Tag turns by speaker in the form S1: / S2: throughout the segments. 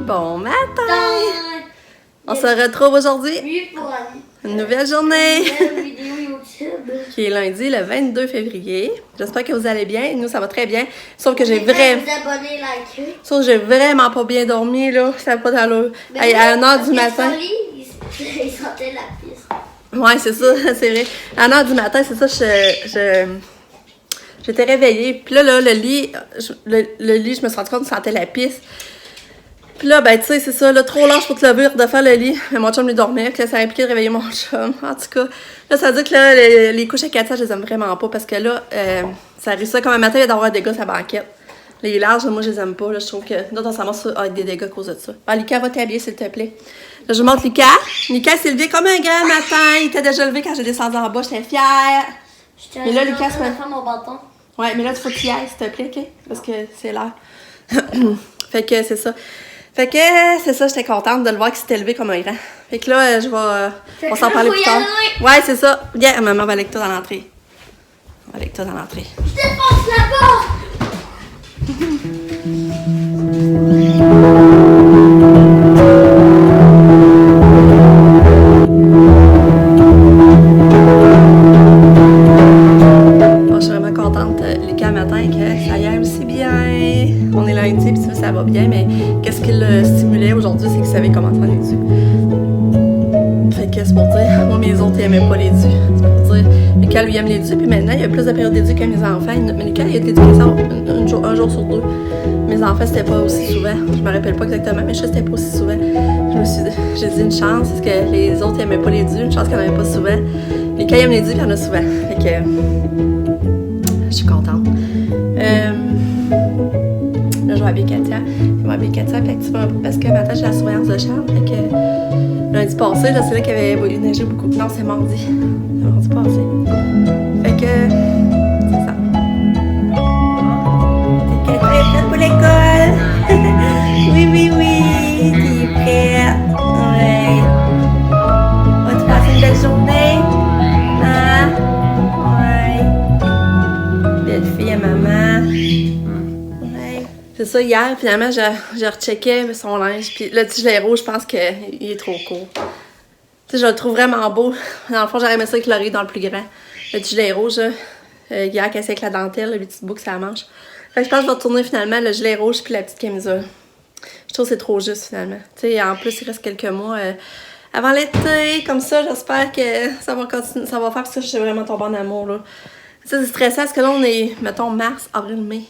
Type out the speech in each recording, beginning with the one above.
S1: Bon matin! On se retrouve aujourd'hui.
S2: Oui, pour
S1: une nouvelle journée.
S2: Une nouvelle vidéo YouTube.
S1: Qui est lundi, le 22 février. J'espère que vous allez bien. Nous, ça va très bien. Sauf que j'ai
S2: Vous
S1: vraiment...
S2: abonner, liker.
S1: Sauf que j'ai vraiment pas bien dormi, là. Ça va pas d'allure. Hey, à 1h du matin.
S2: Il sentait la piste.
S1: Ouais, c'est ça, c'est vrai. À 1h du matin, c'est ça, j'étais réveillée. Puis là, le lit, je me suis rendu compte que je sentais la pisse. Puis là, ben, tu sais, c'est ça, là, trop large pour te lever, de faire le lit. Mais mon chum lui dormait, que là, ça a impliqué de réveiller mon chum. En tout cas, là, ça veut dire que là, les couches à 400, je les aime vraiment pas parce que là, ça arrive ça comme un matin, il y a d'avoir des dégâts sur la banquette. Les larges, moi, je les aime pas. Là, je trouve que là, on s'amasse avec des dégâts à cause de ça. Ah, Lucas, va t'habiller, s'il te plaît. Là, je vous montre Lucas. Lucas s'est levé comme un grand matin. Il était déjà levé quand j'ai descendu en bas. J'étais fière. Mais là, Lucas,
S2: faire mon bâton.
S1: ouais, mais là, il faut que tu y ailles, s'il te plaît, OK? Parce que c'est l'heure. Fait que c'est ça. Fait que c'est ça, j'étais contente de le voir qu'il s'était levé comme un grand. Fait que là, on s'en parler plus tard. Ouais, c'est ça. Viens, maman va avec toi dans l'entrée. On va avec toi dans l'entrée.
S2: Je te force là-bas!
S1: Bon, je suis vraiment contente, Lucas, matin, que ça y aille aussi bien. On est lundi, puis ça va bien, mais qu'est-ce qui le stimulait aujourd'hui, c'est qu'il savait comment faire les dus. Fait que c'est pour dire, moi, mes autres, ils aimaient pas les dus. C'est pour dire, Lucas, lui, aime les dus, puis maintenant, il y a plus de périodes d'éduc que mes enfants. Mais Lucas, il a de l'éducation un jour sur deux. Mes enfants, c'était pas aussi souvent. Je me rappelle pas exactement, mais je sais que c'était pas aussi souvent. J'ai dit une chance, parce que les autres, ils aimaient pas les dus. Une chance qu'il n'y en avait pas souvent. Lucas, il aime les dus, puis il y en a souvent. Fait que, je suis contente. Là, je vais habiller Katia. Je vais habiller Katia parce que matin, j'ai la surveillance de chambre. Fait que lundi passé, là, c'est là qu'il y avait neigé beaucoup. Non, c'est mardi. C'est mardi passé. Fait que c'est ça. T'es prête pour l'école? Oui. T'es prête? Ouais. Vas-tu passer une belle journée? Hein? Ouais. Belle fille à maman. C'est ça, hier, finalement, j'ai rechecké son linge. Puis le gilet rouge, je pense qu'il est trop court. Tu sais, je le trouve vraiment beau. Dans le fond, j'aurais aimé ça éclairer dans le plus grand. Le gilet rouge, hier, cassé avec la dentelle, le petit bout que ça manche. Fait que je pense que je vais retourner finalement le gilet rouge puis la petite camisole. Je trouve que c'est trop juste, finalement. Tu sais, en plus, il reste quelques mois avant l'été. Comme ça, j'espère que ça va continuer, ça va faire parce que je suis vraiment tombée en amour, là. Ça, c'est stressant parce que là, on est, mettons, mars, avril, mai.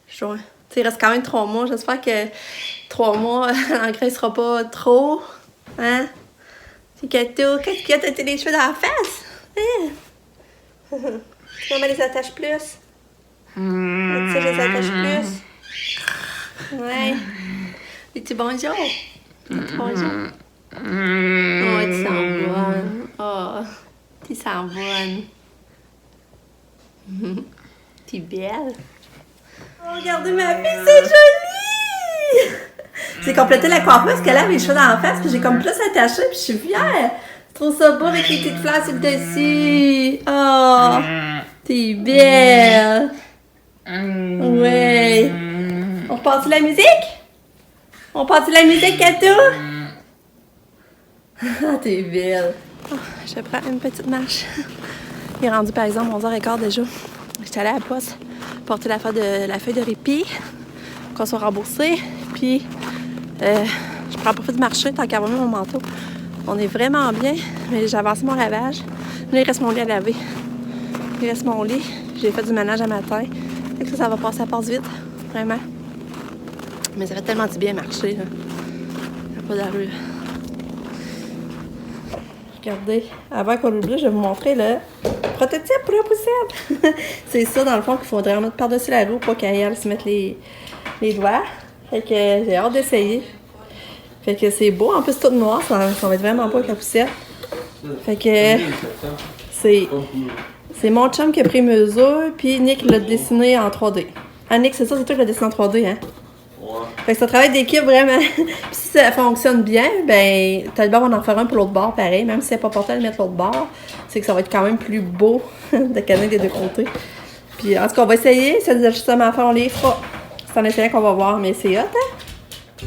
S1: Juin. Il reste quand même 3 mois. J'espère que 3 mois, l'engrais sera pas trop. Hein? C'est Kato. Qu'est-ce qu'il y a? T'as les cheveux dans la face? Hein? Tu les attaches plus? Ça, je les attache plus? Ouais. Et tu bonjour? Bonjour. Oh, tu sens bonne. Oh, tu sens bonne. Tu es belle. Oh, regardez ma fille, c'est joli! J'ai complété la coiffure parce qu'elle a mes cheveux dans la face, puis j'ai comme plus attaché, puis je suis fière. Je trouve ça beau avec les petites fleurs sur le dessus. Oh, t'es belle! Ouais. On repart-tu la musique? On part-tu la musique, Kato? Ah, t'es belle. Oh, je prends une petite marche. Il est rendu par exemple 11h15 déjà. J'étais allée à la poste porter la feuille de répit pour qu'on soit remboursé. Puis, je prends pas fait de marcher tant qu'à avoir mis mon manteau. On est vraiment bien, mais j'ai avancé mon lavage. Là, il reste mon lit à laver. Il reste mon lit. J'ai fait du ménage à matin. Fait que ça va passer, ça passe vite, vraiment. Mais ça fait tellement du bien marcher, là. Il n'y a pas d'allure. Regardez, avant qu'on l'oublie, je vais vous montrer le prototype pour la poussette. C'est ça, dans le fond, qu'il faudrait remettre par-dessus la roue pour qu'elle se mette les doigts. Fait que j'ai hâte d'essayer. Fait que c'est beau, en plus tout noir, ça va être vraiment beau avec la poussette. Fait que c'est mon chum qui a pris mesure, puis Nick l'a dessiné en 3D. Ah Nick, c'est ça, c'est toi qui l'as dessiné en 3D, hein? Fait que c'est un travail d'équipe vraiment. Puis si ça fonctionne bien, ben t'as le bord, on en fera un pour l'autre bord, pareil. Même si c'est pas porté à le mettre l'autre bord, c'est que ça va être quand même plus beau de canner des deux côtés. Puis en tout cas, on va essayer. Si y a des ajustements à faire, on les fera. C'est en essayant qu'on va voir, mais c'est hot, hein?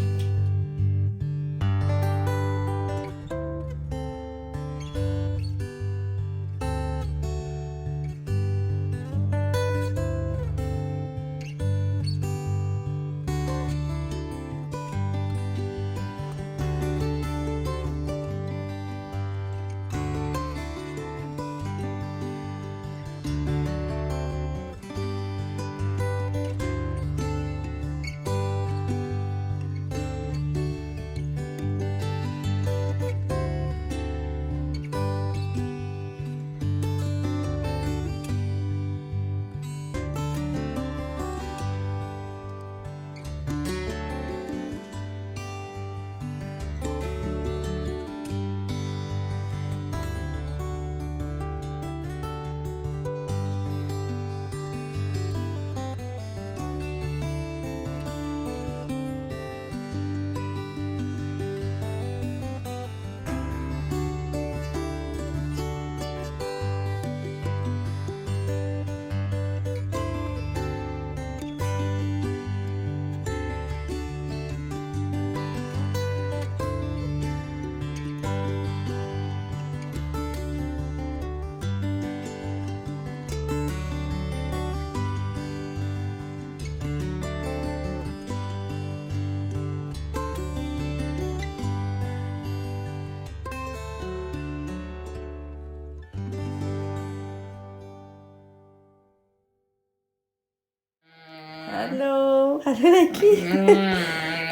S1: Allô? Allô, Lucky?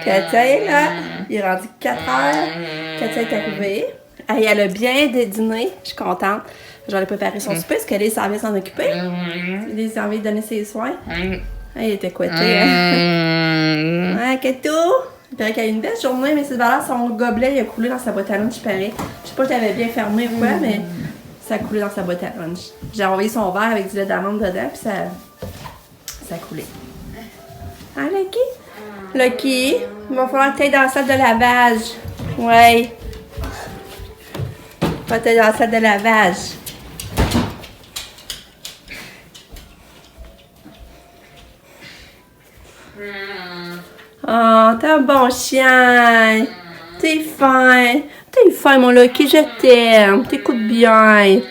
S1: Katia est là. Il est rendu 4 heures. Katia est arrivée. Hey, elle a bien dîné. Je suis contente. J'en ai préparé son souper. Est-ce qu'elle est servée s'en occuper? Elle est servée de donner ses soins. Elle était couettée, hein? Ouais, Kato? Il paraît qu'elle a eu une belle journée, mais c'est valeur, son gobelet il a coulé dans sa boîte à lunch, il paraît. Je sais pas si elle avait bien fermé ou quoi, mais ça a coulé dans sa boîte à lunch. J'ai envoyé son verre avec du lait d'amande dedans, puis ça a coulé. Hein, Lucky? Lucky, il va falloir que tu ailles dans la salle de lavage. Ouais. Va t'aller dans la salle de lavage. Oh, t'es un bon chien. T'es fin. T'es fin, mon Lucky, je t'aime. T'écoutes bien.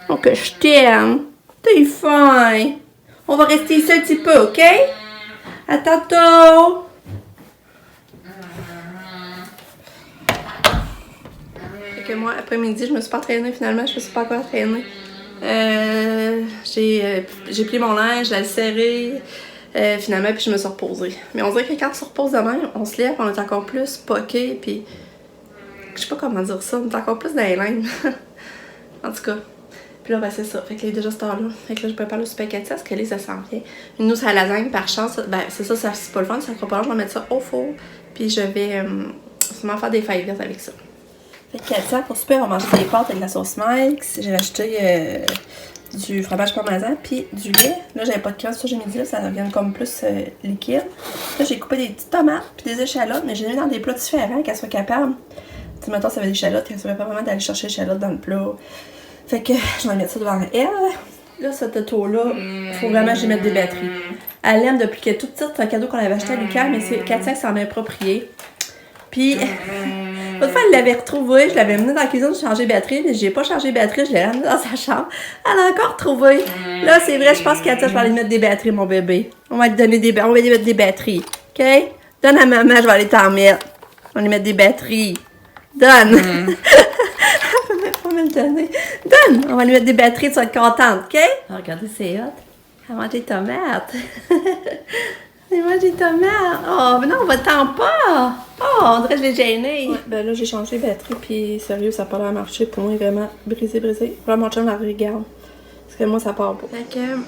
S1: Oh, que je t'aime. T'es fin. On va rester ici un petit peu, OK? À tantôt. Fait que moi, après-midi, je me suis pas entraînée finalement. Je me suis pas encore entraînée. J'ai plié mon linge, je l'ai serré. Finalement, puis je me suis reposée. Mais on dirait que quand on se repose demain, on se lève, on est encore plus poqué, puis je sais pas comment dire ça, on est encore plus dans les limbes. En tout cas. Puis là, ben c'est ça. Fait que là, déjà cette heure-là. Fait que là, je prépare le super Katia, parce que là, ça s'en vient. Une mousse à la lasagne, par chance, ben c'est ça, c'est pas le fun, ça fera pas long, je vais mettre ça au four. Puis je vais sûrement faire des fèves vertes avec ça. Fait que Katia, pour super, on va manger des pâtes avec la sauce Mike's. J'ai acheté du fromage parmesan puis du lait. Là, j'avais pas de crème, ça j'ai mis là, ça devient comme plus liquide. Là, j'ai coupé des petites tomates puis des échalotes, mais j'ai mis dans des plats différents, qu'elles soient capables. Tu sais, mettons, ça avait des échalotes, qu'elle soit pas vraiment d'aller chercher l'échalote dans le plat. Fait que je vais mettre ça devant elle. Là, cette auto-là, il faut vraiment que j'y mette des batteries. Elle aime depuis qu'elle est toute petite, c'est un cadeau qu'on avait acheté à Lucas, mais c'est Katia qui s'en est approprié. Puis, l'autre fois, elle l'avait retrouvé, je l'avais menée dans la cuisine pour changer les batteries, mais j'ai pas changé les batteries, je l'ai ramenée dans sa chambre. Elle a encore retrouvé. Là, c'est vrai, je pense que Katia, je vais aller mettre des batteries, mon bébé. On va lui donner on va lui mettre des batteries. OK? Donne à maman, je vais aller t'en mettre. On va lui mettre des batteries. Donne! Elle peut même pas me le donner. Donne! On va lui mettre des batteries, tu vas être contente, OK? Oh, regardez, c'est hot. Elle mange des tomates. Elle mange des tomates. Oh, mais non, on va t'en pas. Oh, on dirait que je l'ai gênée. Ouais, ben là, j'ai changé les batteries, puis sérieux, ça n'a pas l'air marché. Pour moi, il est vraiment brisé. Là, mon chum la regarde. Parce que moi, ça part pas. Fait que,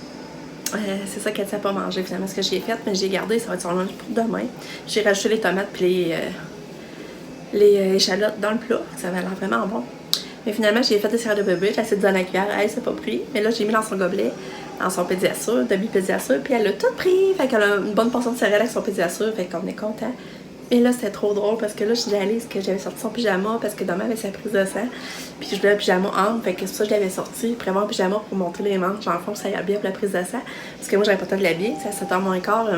S1: c'est ça qu'elle n'a pas mangé, finalement, ce que j'ai fait, mais j'ai gardé, ça va être son lunch pour demain. J'ai rajouté les tomates, puis les échalotes dans le plat. Ça va l'air vraiment bon. Mais finalement, j'ai fait des céréales de bébé, j'ai essayé de donner à la cuillère, elle s'est pas pris. Mais là, j'ai mis dans son gobelet, dans son pédiasure, demi-pédiasure, puis elle a tout pris. Fait qu'elle a une bonne portion de céréales avec son pédiasure, fait qu'on est content. Et là, c'était trop drôle parce que là, je dis à Alice que j'avais sorti son pyjama parce que demain, elle avait sa prise de sang. Puis je voulais un pyjama ample, fait que c'est pour ça que je l'avais sorti. Prévoir un pyjama pour montrer les manches, dans le fond, ça ira bien pour la prise de sang. Parce que moi, j'avais pas le temps de l'habiller, ça 7h moins quart.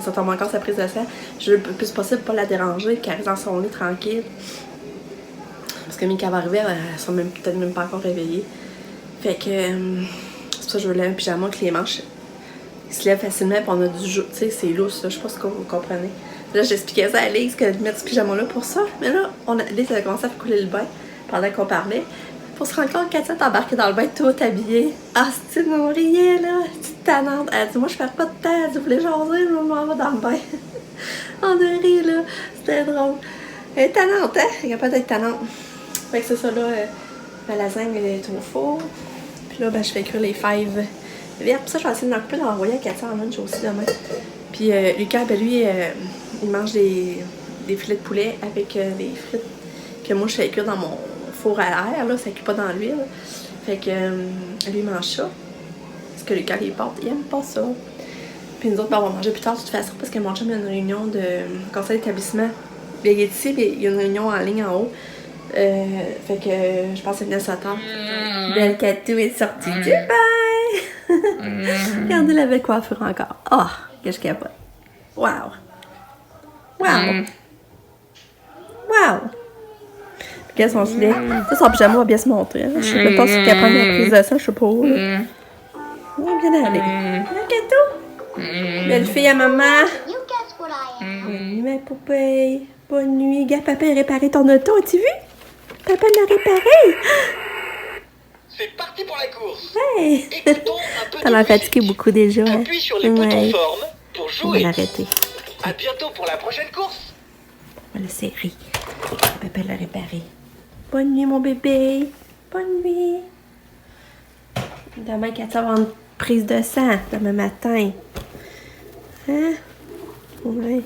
S1: Ça tombe encore sa prise de sang. Je veux le plus possible pas la déranger, qu'elle reste dans son lit tranquille. Parce que Mika va arriver, elles sont peut-être même pas encore réveillées. Fait que c'est pour ça que je voulais un pyjama avec les manches. Il se lève facilement, puis on a du jeu. Tu sais, c'est lousse, là. Je sais pas si vous comprenez. Là, j'expliquais ça à Lise que de mettre ce pyjama-là pour ça. Mais là, Lise a commencé à faire couler le bain pendant qu'on parlait. Pour se rendre compte, Katia est embarquée dans le bain tout habillée. Ah, c'est une riait, là. Petite tannante. Elle dit, moi, je perds pas de temps. Elle dit, vous voulez jaser, je m'en vais dans le bain. On a ri, là. C'était drôle. Elle est tannante, hein? Elle est capable d'être tannante. Fait que c'est ça, là. Ma lasagne est au four. Puis là, ben, je fais cuire les fèves vertes. Puis ça, je vais essayer d'en couper, d'envoyer à Katia en lunch aussi demain. Puis Lucas, ben, lui, il mange des filets de poulet avec des frites que moi, je fais cuire dans mon four à l'air, là, ça cuit pas dans l'huile. Fait que lui, il mange ça. Parce que Lucas, il aime pas ça. Puis nous autres, ben, on va manger plus tard de toute façon parce que mon chum, il y a une réunion de conseil d'établissement. Il est ici, puis il y a une réunion en ligne en haut. Fait que je pense que c'est venu à 7 heures. Belle Katou est sortie du bain! Regardez la belle coiffure encore. Oh, que je capote. Wow! Wow! Wow! Regarde son gilet. Ça, son pyjama va bien se montrer. Hein? Je sais pas si elle prend la prise de sang, je sais pas. On va bien aller. Hein, Katou? Belle fille à maman. Bonne nuit, ma poupée. Bonne nuit. Regarde, papa a réparé ton auto, as-tu vu? Papa l'a réparé.
S3: c'est parti pour la course.
S1: Hey!
S3: Écoutons un peu
S1: T'en
S3: de
S1: as
S3: musique.
S1: fatigué beaucoup déjà. Hein?
S3: Appuie sur les boutons
S1: Ouais.
S3: forme pour
S1: On va
S3: jouer.
S1: l'arrêter.
S3: À bientôt pour la prochaine course.
S1: On va le serrer. Papa l'a réparé. Bonne nuit, mon bébé. Bonne nuit. Demain, qu'elle avoir une prise de sang demain matin. Hein? Ouais.